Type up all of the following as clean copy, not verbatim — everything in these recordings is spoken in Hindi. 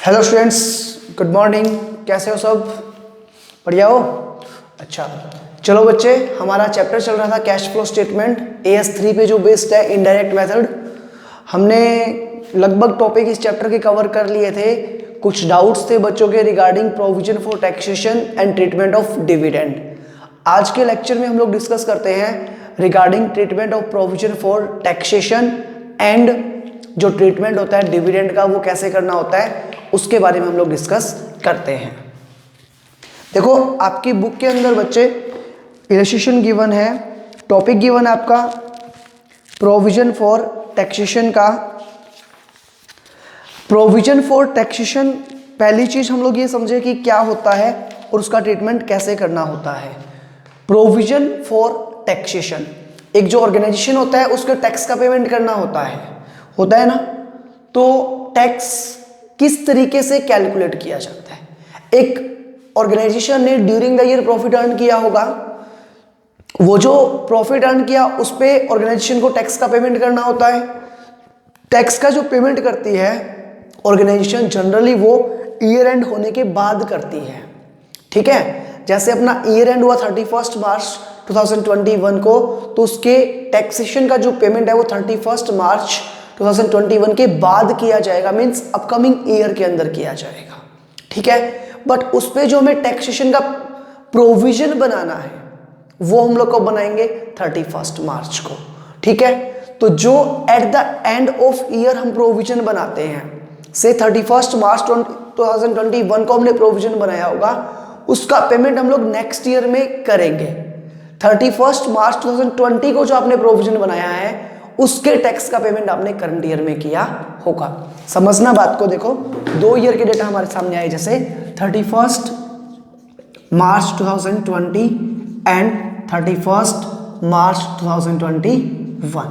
Hello students, good morning. कैसे हो सब? बढ़िया हो? अच्छा, चलो बच्चे, हमारा चैप्टर चल रहा था कैश फ्लो स्टेटमेंट AS3 पे जो बेस्ड है इनडायरेक्ट मेथड। हमने लगभग टॉपिक इस चैप्टर के कवर कर लिए थे। कुछ डाउट्स थे बच्चों के regarding provision for taxation and treatment of dividend. आज के लेक्चर में हम लोग डिस्कस करते हैं regarding treatment of provision for taxation and जो ट्रीटमेंट होता है डिविडेंड का वो कैसे करना होता है उसके बारे में हम लोग डिस्कस करते हैं। देखो, आपकी बुक के अंदर बच्चे इलस्ट्रेशन गिवन है, टॉपिक गिवन है आपका प्रोविजन फॉर टैक्सेशन का। प्रोविजन फॉर टैक्सेशन, पहली चीज हम लोग ये समझे कि क्या होता है और उसका ट्रीटमेंट कैसे करना होता है। प्रोविजन फॉर टैक्सेशन, एक जो ऑर्गेनाइजेशन होता है उसको टैक्स का पेमेंट करना होता है ना। तो टैक्स किस तरीके से कैलकुलेट किया जाता है? एक ऑर्गेनाइजेशन ने during the year profit earn किया होगा, वो जो प्रॉफिट अर्न किया उस पे ऑर्गेनाइजेशन को टैक्स का पेमेंट करना होता है। टैक्स का जो पेमेंट करती है ऑर्गेनाइजेशन जनरली वो ईयर एंड होने के बाद करती है। ठीक है, जैसे अपना ईयर एंड हुआ 31 मार्च 2021 को, तो उसके टैक्सेशन का जो पेमेंट है वो 31 मार्च 2021 के बाद किया जाएगा, मींस अपकमिंग ईयर के अंदर किया जाएगा। ठीक है, बट उस पे जो हमें टैक्सेशन का प्रोविजन बनाना है वो हम लोग को बनाएंगे 31 मार्च को। ठीक है, तो जो at the end of year हम प्रोविजन बनाते हैं, से 31 मार्च 2021 को हमने प्रोविजन बनाया होगा, उसका पेमेंट हम लोग नेक्स्ट ईयर में करेंगे। 31 मार्च 2020 को जो आपने प्रोविजन बनाया है उसके टैक्स का पेमेंट आपने करंट ईयर में किया होगा। समझना बात को। देखो, 2 ईयर के डेटा हमारे सामने आए, जैसे 31 मार्च 2020 एंड 31 मार्च 2021।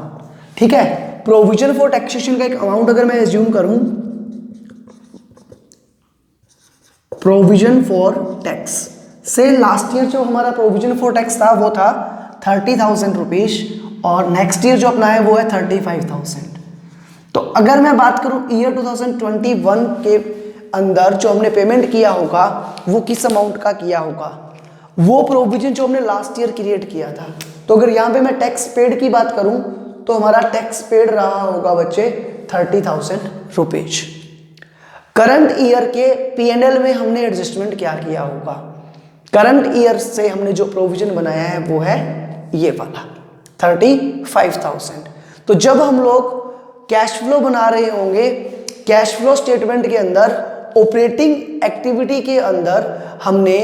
ठीक है, प्रोविजन फॉर टैक्सेशन का एक अमाउंट अगर मैं एज्यूम करूं, प्रोविजन फॉर टैक्स से लास्ट ईयर जो हमारा प्रोविजन फॉर टैक्स था वो था 30,000 रुपीज, और नेक्स्ट ईयर जो अपना है वो है 35,000। तो अगर मैं बात करूं ईयर 2021 के अंदर जो हमने पेमेंट किया होगा वो किस अमाउंट का किया होगा, वो प्रोविजन जो हमने लास्ट ईयर क्रिएट किया था। तो अगर यहां पे मैं टैक्स पेड की बात करूं तो हमारा टैक्स पेड रहा होगा बच्चे 30,000 रुपीज। करंट ईयर के P&L में हमने एडजस्टमेंट क्या किया होगा? करंट ईयर से हमने जो प्रोविजन बनाया है वो है ये वाला 35,000। तो जब हम लोग कैश फ्लो बना रहे होंगे, कैश फ्लो स्टेटमेंट के अंदर ऑपरेटिंग एक्टिविटी के अंदर हमने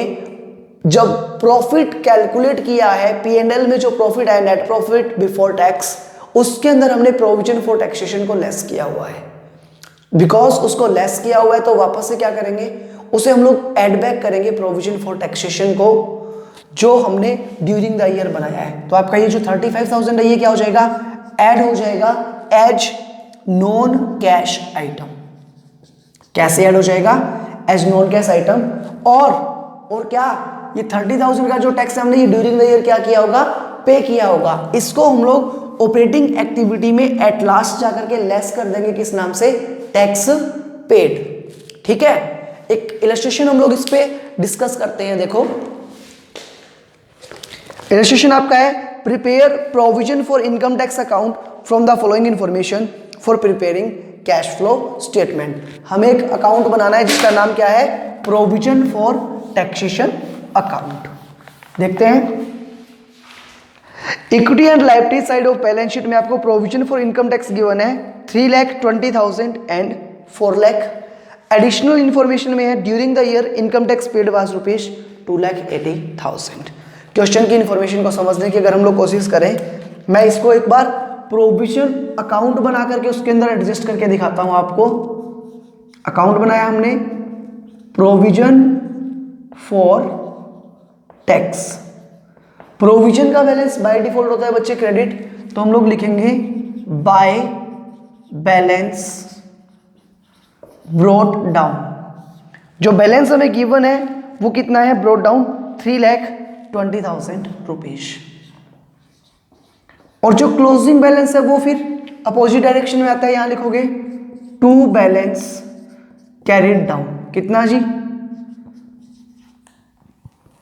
जब प्रॉफिट कैलकुलेट किया है, P&L में जो प्रॉफिट है नेट प्रॉफिट बिफोर टैक्स, उसके अंदर हमने प्रोविजन फॉर टैक्सेशन को लेस किया हुआ है। बिकॉज उसको लेस किया हुआ है तो वापस से क्या करेंगे, उसे हम लोग एड बैक करेंगे प्रोविजन फॉर टैक्सेशन को जो हमने ड्यूरिंग द ईयर बनाया है। तो आपका ये जो 35,000 है ये क्या हो जाएगा, ऐड हो जाएगा एज नॉन कैश आइटम। कैसे ऐड हो जाएगा? As non cash item. और क्या, ये 30,000 का जो टैक्स हमने ये ड्यूरिंग द ईयर क्या किया होगा, पे किया होगा। इसको हम लोग ऑपरेटिंग एक्टिविटी में एट लास्ट जाकर के लेस कर देंगे, किस नाम से? Tax paid. ठीक है, एक इलस्ट्रेशन हम लोग इस पे डिस्कस करते हैं। देखो, इलस्ट्रेशन आपका है prepare provision for income tax account from the following information for preparing cash flow statement. हमें एक अकाउंट बनाना है जिसका नाम क्या है, प्रोविजन फॉर टैक्सेशन अकाउंट। देखते हैं, equity and liability side of balance sheet में आपको provision for income tax given है 3,20,000 एंड 4 लाख। एडिशनल इंफॉर्मेशन में है during the year income tax paid was rupees 2,80,000। Question की इंफॉर्मेशन को समझने की अगर हम लोग कोशिश करें, मैं इसको एक बार प्रोविजन अकाउंट बना करके उसके अंदर एडजस्ट करके दिखाता हूं आपको। अकाउंट बनाया हमने प्रोविजन फॉर टैक्स। प्रोविजन का बैलेंस बाय डिफॉल्ट होता है बच्चे क्रेडिट, तो हम लोग लिखेंगे बाय बैलेंस ब्रॉट डाउन। जो बैलेंस हमें गिवन है वो कितना है, ब्रॉट डाउन 3,20,000 रुपीज। और जो क्लोजिंग बैलेंस है वो फिर अपोजिट डायरेक्शन में आता है, यहां लिखोगे टू बैलेंस कैरिड डाउन, कितना जी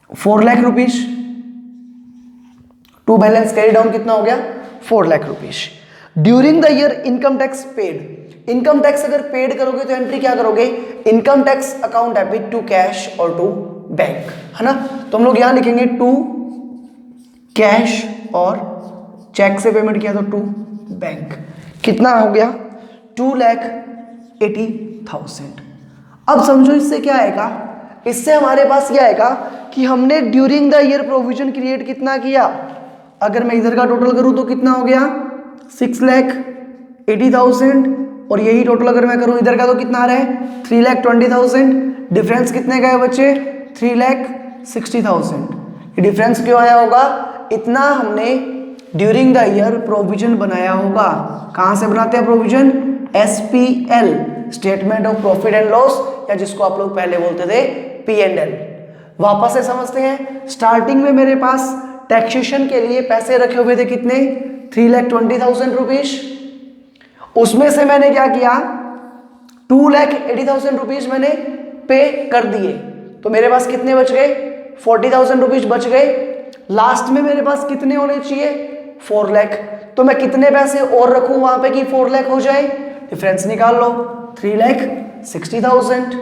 4 lakh rupees. To balance carry down कितना हो गया 4 lakh rupees. During the year income tax paid, income tax अगर पेड करोगे तो एंट्री क्या करोगे, income tax account debit to cash और टू बैंक, है ना। तो हम लोग यहां लिखेंगे टू कैश और चेक से पेमेंट किया तो टू बैंक, कितना हो गया 2,80,000। अब समझो इससे क्या आएगा, इससे हमारे पास क्या आएगा कि हमने during the year provision create कितना किया। अगर मैं इधर का टोटल करूं तो कितना हो गया 6,80,000 और यही टोटल अगर मैं करूं इधर का तो कितना आ रहा है 3,20,000। डिफरेंस कितने का है बच्चे 3,60,000। ये डिफरेंस क्यों आया होगा, इतना हमने ड्यूरिंग द ईयर प्रोविजन बनाया होगा। कहां से बनाते हैं provision, SPL statement of profit and loss, या जिसको आप लोग पहले बोलते थे P&L। वापस से समझते हैं, स्टार्टिंग में मेरे पास टैक्सेशन के लिए पैसे रखे हुए थे कितने 3,20,000 रुपीज। उसमें से मैंने क्या किया 2,80,000 रुपीज मैंने पे कर दिए, तो मेरे पास कितने बच गए 40,000 रुपीज बच गए। लास्ट में मेरे पास कितने होने चाहिए 4 लाख, तो मैं कितने पैसे और रखूं वहां पे कि 4 लाख हो जाए, डिफरेंस निकाल लो 3,60,000।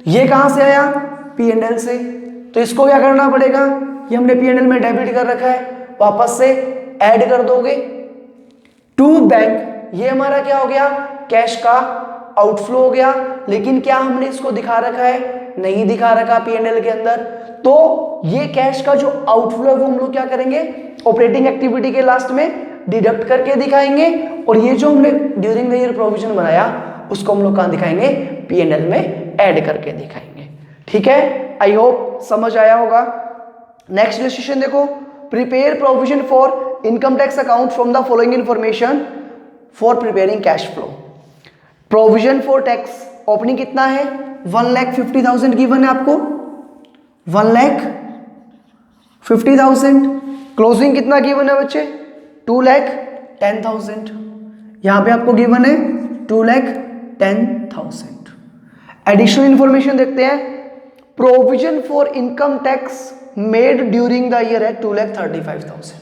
ये कहां से आया P&L से, तो इसको क्या करना पड़ेगा, ये हमने P&L में डेबिट कर रखा है, वापस से ऐड कर दोगे टू बैंक। ये हमारा क्या हो गया कैश का आउटफ्लो हो गया, लेकिन क्या हमने इसको दिखा रखा है, नहीं दिखा रखा P&L के अंदर। तो ये कैश का जो आउटफ्लो है वो हम लोग क्या करेंगे ऑपरेटिंग एक्टिविटी के लास्ट में डिडक्ट करके दिखाएंगे, और ये जो हमने ड्यूरिंग द ईयर प्रोविजन बनाया उसको हम लोग कहां दिखाएंगे P&L में ऐड करके दिखाएंगे। ठीक है, आई होप समझ आया होगा। नेक्स्ट डिसीजन देखो, prepare provision for income tax account from the following information for preparing cash flow. Provision for tax opening कितना है 1,50,000 गिवन है आपको, 1,50,000। क्लोजिंग कितना गिवन है बच्चे 2,10,000। यहां पे आपको गिवन है 2,10,000। एडिशनल इंफॉर्मेशन देखते हैं, provision for income tax made during the year है 2,35,000।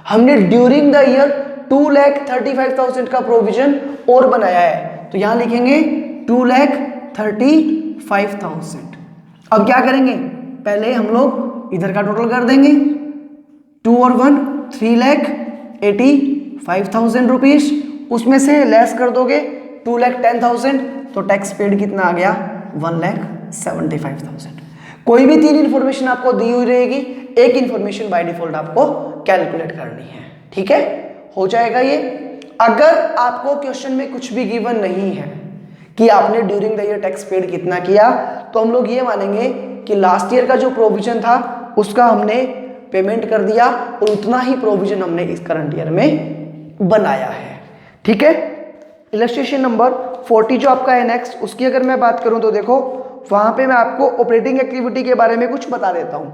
हमने ड्यूरिंग द ईयर 2,35,000 का प्रोविजन और बनाया है, तो यहां लिखेंगे 2,35,000। अब क्या करेंगे, पहले हम लोग इधर का टोटल कर देंगे 2 और 1 3,85,000 रुपीज, उसमें से लेस कर दोगे 2,10,000, तो टैक्स पेड कितना आ गया 1,75,000। कोई भी 3 इंफॉर्मेशन आपको दी हुई रहेगी, एक इंफॉर्मेशन बाय डिफॉल्ट आपको कैलकुलेट करनी है। ठीक है, हो जाएगा ये। अगर आपको क्वेश्चन में कुछ भी गिवन नहीं है कि आपने during the year tax paid कितना किया, तो हम लोग ये मानेंगे कि लास्ट ईयर का जो प्रोविजन था उसका हमने पेमेंट कर दिया और उतना ही प्रोविजन हमने इस करंट ईयर में बनाया है। ठीक है, इलस्ट्रेशन नंबर 40 जो आपका है नेक्स्ट, उसकी अगर मैं बात करूं तो देखो वहां पे मैं आपको ऑपरेटिंग एक्टिविटी के बारे में कुछ बता देता हूं।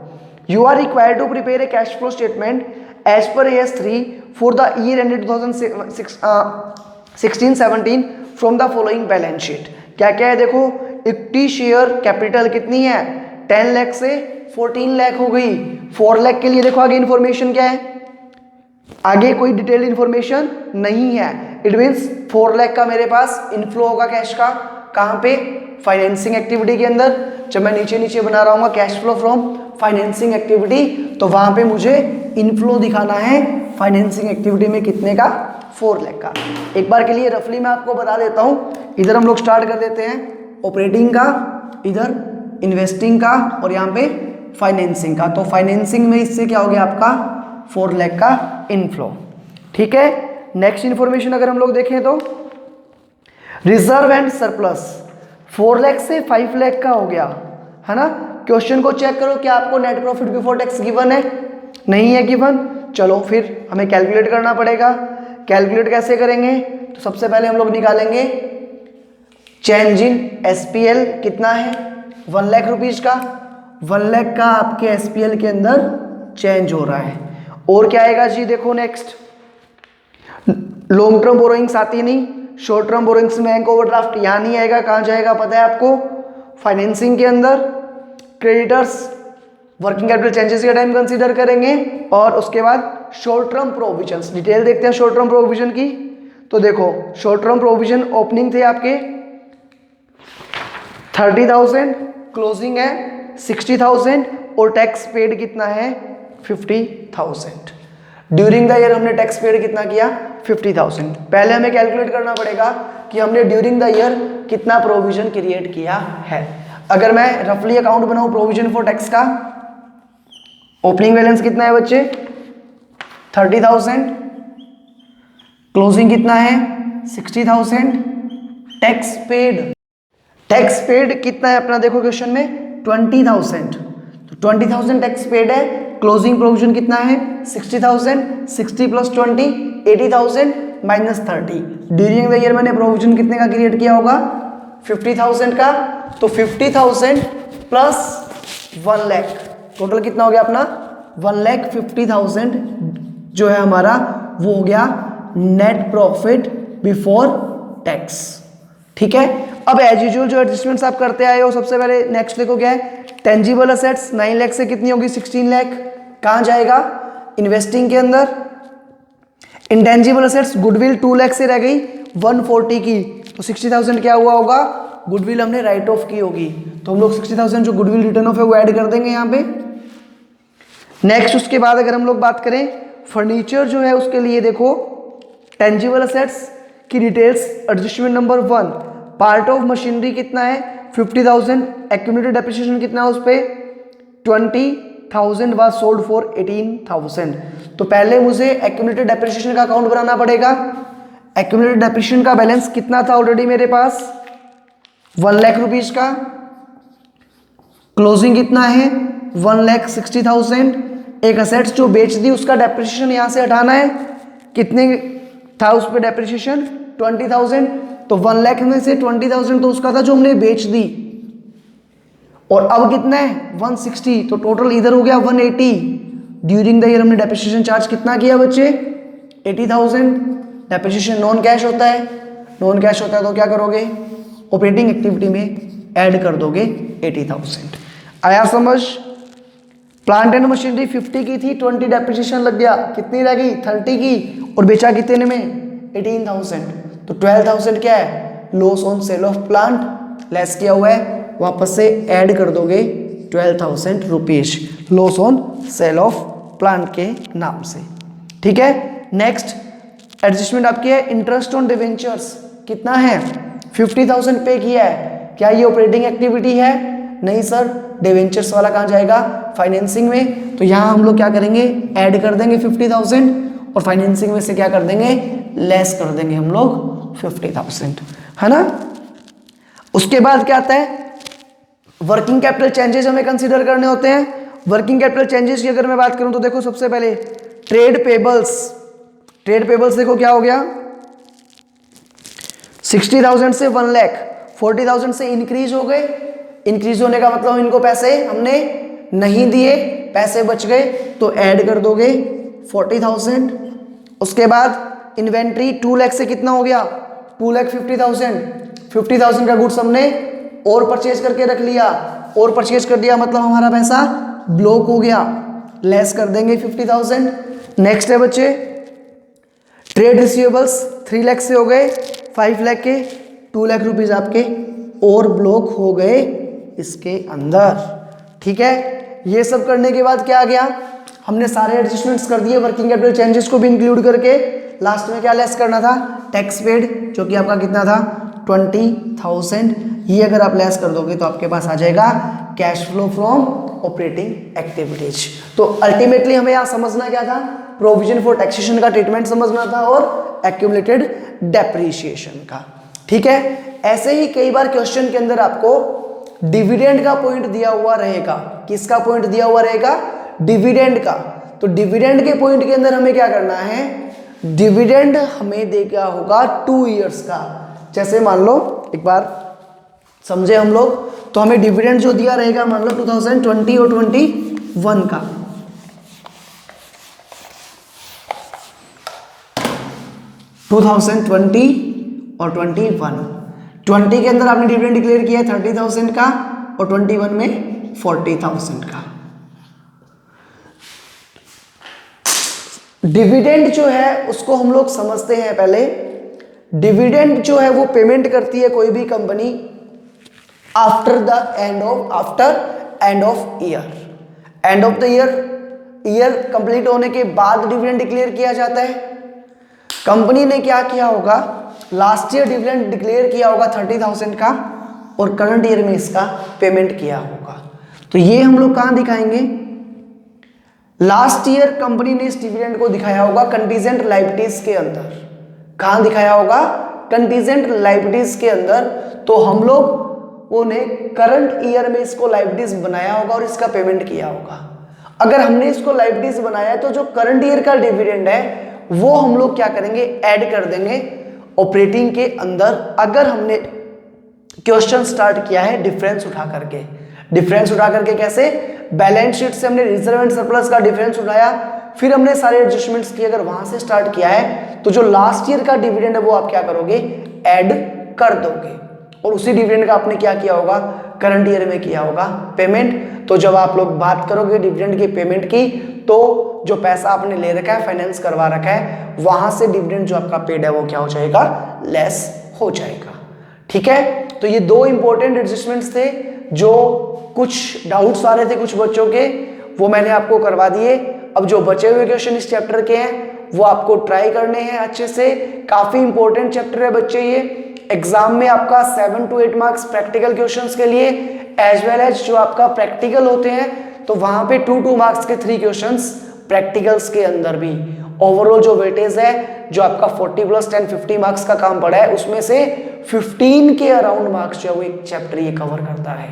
You are required to prepare a cash flow statement as per AS3 for the year ended 2016-17 from the following balance sheet. क्या क्या है देखो, इक्विटी शेयर कैपिटल कितनी है 10 लाख से 14 लाख हो गई। 4 लाख के लिए देखो आगे इंफॉर्मेशन क्या है, आगे कोई डिटेल इंफॉर्मेशन नहीं है। इट मीन्स 4 लाख का मेरे पास इनफ्लो होगा कैश का, कहां पे फाइनेंसिंग एक्टिविटी के अंदर। जब मैं नीचे नीचे बना रहा हूँ cash flow from financing activity, तो वहां पे मुझे इनफ्लो दिखाना है फाइनेंसिंग एक्टिविटी में कितने का 4 लाख का। एक बार के लिए रफली मैं आपको बता देता हूं, इधर हम लोग स्टार्ट कर देते हैं ऑपरेटिंग का, इधर इन्वेस्टिंग का और यहाँ पे फाइनेंसिंग का। तो फाइनेंसिंग में इससे क्या हो गया आपका 4 लाख का इनफ्लो। ठीक है, नेक्स्ट इंफॉर्मेशन अगर हम लोग देखें तो रिजर्व एंड सरप्लस 4 लाख से 5 लाख का हो गया, है ना। क्वेश्चन को चेक करो, क्या आपको net profit before tax given है, नहीं है गिवन। चलो फिर हमें कैलकुलेट करना पड़ेगा। कैलकुलेट कैसे करेंगे, तो सबसे पहले हम लोग निकालेंगे चेंज इन SPL कितना है 1 लाख रुपीज का। 1 लाख का आपके SPL के अंदर चेंज हो रहा है। और क्या आएगा जी, देखो नेक्स्ट लॉन्ग टर्म बोरोइंग्स आती नहीं, शॉर्ट टर्म बोरोइंग्स में बैंक ओवरड्राफ्ट यहाँ नहीं आएगा, कहाँ जाएगा पता है आपको फाइनेंसिंग के अंदर क्रेडिटर्स वर्किंग कैपिटल चेंजेस के टाइम कंसीडर करेंगे, और उसके बाद शॉर्ट टर्म प्रोविजंस। डिटेल देखते हैं शॉर्ट टर्म प्रोविजन की। तो देखो शॉर्ट टर्म प्रोविजन ओपनिंग थे आपके 30,000, क्लोजिंग है 60,000, और टैक्स पेड कितना है 50,000। ड्यूरिंग द ईयर हमने टैक्स पेड कितना किया 50,000। पहले हमें कैलकुलेट करना पड़ेगा कि हमने ड्यूरिंग द ईयर कितना प्रोविजन क्रिएट किया है। अगर मैं रफली अकाउंट बनाऊं प्रोविजन फॉर टैक्स का, ओपनिंग बैलेंस कितना है बच्चे 30,000, क्लोजिंग कितना है 60,000, टैक्स पेड कितना है अपना, देखो क्वेश्चन में 20,000, तो 20,000 टैक्स पेड है। क्लोजिंग प्रोविजन कितना है 60,000, 60 plus 20 80,000 minus 30। During the year मैंने प्रोविजन कितने का क्रिएट किया होगा 50,000 का, तो 50,000 प्लस 1 लाख, टोटल कितना हो गया अपना 1,50,000 जो है हमारा, वो हो गया नेट प्रॉफिट बिफोर टैक्स। ठीक है, अब एज यूजुअल जो एडजस्टमेंट्स आप करते आए हो, सबसे पहले नेक्स्ट देखो क्या है, टेंजिबल असेट्स 9 लाख से कितनी होगी 16 लाख, कहाँ जाएगा इन्वेस्टिंग के अंदर। इंटेंजिबल असेट्स गुडविल 2 लाख से रह गई 140 की, तो 60,000 क्या हुआ होगा, गुडविल हमने राइट ऑफ की होगी, तो हम लोग 60,000 जो गुडविल रिटर्न ऑफ है वो ऐड कर देंगे यहाँ पे। नेक्स्ट उसके बाद अगर हम लोग बात करें फर्नीचर जो है उसके लिए, देखो टेंजिबल असेट्स की details adjustment number 1, part of machinery कितना है 50,000, एक्यूमुलेटेड डेप्रिसिएशन कितना है उस पे 20,000 वाज सोल्ड फॉर 18,000। तो पहले मुझे एक्यूमुलेटेड डेप्रिसिएशन का अकाउंट बनाना पड़ेगा। एक्यूमुलेटेड डेप्रिसिएशन का बैलेंस कितना था ऑलरेडी मेरे पास 1 लाख रुपीज का, क्लोजिंग कितना है 1,60,000। एक असेट्स जो बेच दी उसका डेप्रिसिएशन यहां से हटाना है, कितने था उस पर डेप्रिसिएशन 20,000, तो 1 लाख में से 20,000 तो उसका था जो हमने बेच दी, और अब कितना है 160, तो टोटल इधर हो गया 180। ड्यूरिंग द ईयर हमने डेप्रिसिएशन चार्ज कितना किया बच्चे 80,000। डेप्रिसिएशन नॉन कैश होता है, नॉन कैश होता है तो क्या करोगे ऑपरेटिंग एक्टिविटी में ऐड कर दोगे 80,000। आया समझ। प्लांट एंड मशीनरी 50 की थी, 20 डेप्रिसिएशन लग गया, कितनी रह गई 30 की, और बेचा कितने में 18,000, तो 12,000 क्या है loss on sale of plant, less किया हुआ है, वापस से ऐड कर दोगे 12,000 rupees loss on sale of plant के नाम से। ठीक है, नेक्स्ट एडजस्टमेंट आपकी है इंटरेस्ट ऑन डिवेंचर्स, कितना है 50,000 पे किया है। क्या ये ऑपरेटिंग एक्टिविटी है, नहीं सर, डिवेंचर्स वाला कहाँ जाएगा फाइनेंसिंग में, तो यहाँ हम लोग क्या करेंगे ऐड कर देंगे 50,000, और फाइनेंसिंग में से क्या कर देंगे लेस कर देंगे हम लोग 50,000, है ना। उसके बाद क्या आता है वर्किंग कैपिटल चेंजेस हमें कंसीडर करने होते हैं। वर्किंग कैपिटल चेंजेस की अगर मैं बात करूं तो देखो सबसे पहले ट्रेड पेबल्स, ट्रेड पेबल्स देखो क्या हो गया 60,000 से 1 लाख, 40,000 से इंक्रीज हो गए। इंक्रीज होने का मतलब इनको पैसे हमने नहीं दिए, पैसे बच गए, तो ऐड कर दोगे 40,000। उसके बाद इन्वेंट्री 2 लाख से कितना हो गया 2,50,000, 50,000 का गुड्स हमने और परचेज करके रख लिया, और परचेज कर दिया मतलब हमारा पैसा ब्लॉक हो गया, लेस कर देंगे 50,000। नेक्स्ट है बच्चे ट्रेड रिसीवेबल्स 3 लाख से हो गए 5 लाख के, 2 लाख रुपीज आपके और ब्लॉक हो गए इसके अंदर। ठीक है, ये सब करने के बाद क्या आ गया, हमने सारे एडजस्टमेंट्स कर दिए वर्किंग कैपिटल चेंजेस को भी इंक्लूड करके। लास्ट में क्या लेस करना था टैक्स पेड, जो कि आपका कितना था 20,000। ये अगर आप लेस कर दोगे तो आपके पास आ जाएगा cash flow from operating activities. तो अल्टीमेटली हमें यहाँ समझना क्या था, प्रोविजन फॉर टैक्सेशन का ट्रीटमेंट समझना था और एक्यूमुलेटेड डेप्रीशिएशन का। ठीक है, ऐसे ही कई बार क्वेश्चन के अंदर आपको डिविडेंड का पॉइंट दिया हुआ रहेगा। किसका पॉइंट दिया हुआ रहेगा, डिविडेंड का। तो डिविडेंड के पॉइंट के अंदर हमें क्या करना है, डिविडेंड हमें देगा होगा 2 इयर्स का। जैसे मान लो एक बार समझे हम लोग, तो हमें डिविडेंड जो दिया रहेगा मान लो 2020 और 21 का, और 20 के अंदर आपने डिविडेंड डिक्लेयर किया है 30,000 का, और 21 में 40,000 का। डिविडेंड जो है उसको हम लोग समझते हैं पहले। डिविडेंड जो है वो पेमेंट करती है कोई भी company after end of year. End of the year complete होने के बाद डिविडेंड डिक्लेयर किया जाता है। कंपनी ने क्या किया होगा, लास्ट ईयर डिविडेंड डिक्लेयर किया होगा 30,000 का और करंट ईयर में इसका पेमेंट किया होगा। तो ये हम लोग कहां दिखाएंगे, लास्ट ईयर कंपनी ने इस डिविडेंड को दिखाया होगा कंटीजेंट लायबिलिटीज के अंदर। कहां दिखाया होगा, कंटीजेंट लायबिलिटीज के अंदर। तो हम लोगों ने करंट ईयर में इसको लायबिलिटीज बनाया होगा और इसका पेमेंट किया होगा। अगर हमने इसको लायबिलिटीज बनाया तो जो करंट ईयर का डिविडेंड है वो हम लोग क्या करेंगे, ऐड कर देंगे ऑपरेटिंग के अंदर। अगर हमने क्वेश्चन स्टार्ट किया है डिफरेंस उठा करके, डिफरेंस उठा करके कैसे, बैलेंस शीट से हमने रिजर्व एंड सरप्लस का डिफरेंस उठाया, फिर हमने सारे एडजस्टमेंट्स किए। अगर वहां से स्टार्ट किया है तो जो लास्ट ईयर का डिविडेंड है वो आप क्या करोगे, ऐड कर दोगे और उसी डिविडेंड का आपने क्या किया होगा, करंट ईयर में किया होगा पेमेंट। तो जब आप लोग बात करोगे डिविडेंड की पेमेंट की, तो जो पैसा आपने ले रखा है, फाइनेंस करवा रखा है, वहां से डिविडेंड जो आपका पेड है वो क्या हो जाएगा, लेस हो जाएगा। ठीक है, तो ये दो इंपॉर्टेंट एडजस्टमेंट्स थे। जो कुछ डाउट्स आ रहे थे कुछ बच्चों के, वो मैंने आपको करवा दिए। अब जो बचे हुए क्वेश्चन इस चैप्टर के हैं वो आपको ट्राई करने हैं अच्छे से। काफी इंपॉर्टेंट चैप्टर है बच्चे ये। एग्जाम में आपका 7 to 8 मार्क्स प्रैक्टिकल क्वेश्चंस के लिए एज वेल एज जो आपका प्रैक्टिकल होते हैं तो वहां पे 2 मार्क्स के 3 क्वेश्चंस प्रैक्टिकल्स के अंदर भी। ओवरऑल जो वेटेज है जो आपका 40 + 10 50 मार्क्स का काम पड़ा है, उसमें से 15 के अराउंड मार्क्स जो है वो एक चैप्टर ये कवर करता है।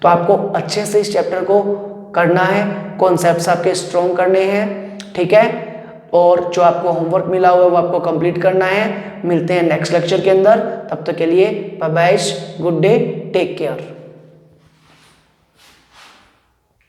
तो आपको अच्छे से इस चैप्टर को करना है, कॉन्सेप्ट्स आपके स्ट्रॉन्ग करने हैं। ठीक है, और जो आपको होमवर्क मिला हुआ है वो आपको कंप्लीट करना है। मिलते हैं नेक्स्ट लेक्चर के अंदर, तब तक के लिए bye bye, good day, take care.